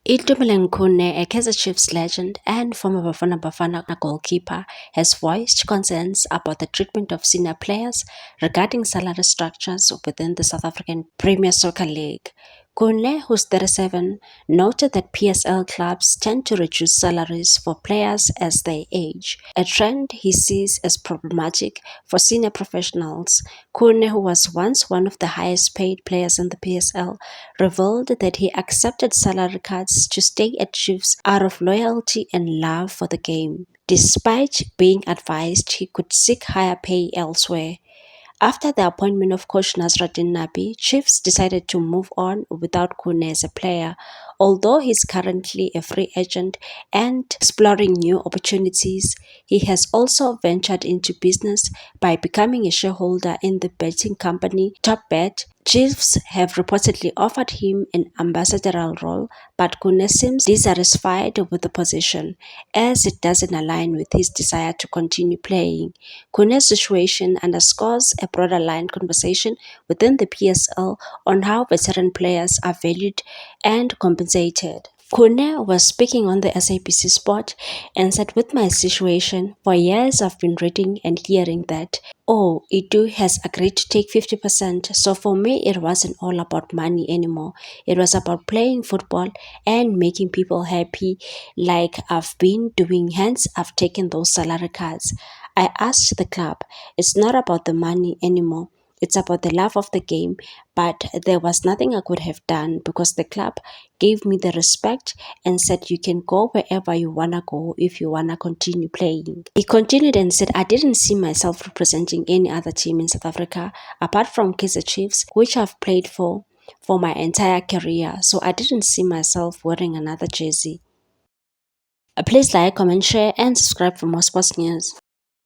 Itumeleng Khune, a Kaizer Chiefs legend and former Bafana Bafana goalkeeper, has voiced concerns about the treatment of senior players regarding salary structures within the South African Premier Soccer League. Khune, who's 37, noted that PSL clubs tend to reduce salaries for players as they age, a trend he sees as problematic for senior professionals. Khune, who was once one of the highest paid players in the PSL, revealed that he accepted salary cuts to stay at Chiefs out of loyalty and love for the game, despite being advised he could seek higher pay elsewhere. After the appointment of coach Nasruddin Nabi, Chiefs decided to move on without Khune as a player. Although he's currently a free agent and exploring new opportunities, he has also ventured into business by becoming a shareholder in the betting company TopBet. Chiefs have reportedly offered him an ambassadorial role, but Khune seems dissatisfied with the position, as it doesn't align with his desire to continue playing. Khune's situation underscores a broader line conversation within the PSL on how veteran players are valued and compensated. Khune was speaking on the SABC Sport and said, "With my situation, for years I've been reading and hearing that, oh, Itu has agreed to take 50%. So for me, it wasn't all about money anymore. It was about playing football and making people happy like I've been doing. Hence, I've taken those salary cuts. I asked the club, it's not about the money anymore. It's about the love of the game, but there was nothing I could have done because the club gave me the respect and said you can go wherever you wanna go if you wanna continue playing." He continued and said, "I didn't see myself representing any other team in South Africa apart from Kaizer Chiefs, which I've played for my entire career, so I didn't see myself wearing another jersey." Please like, comment, share, and subscribe for more sports news.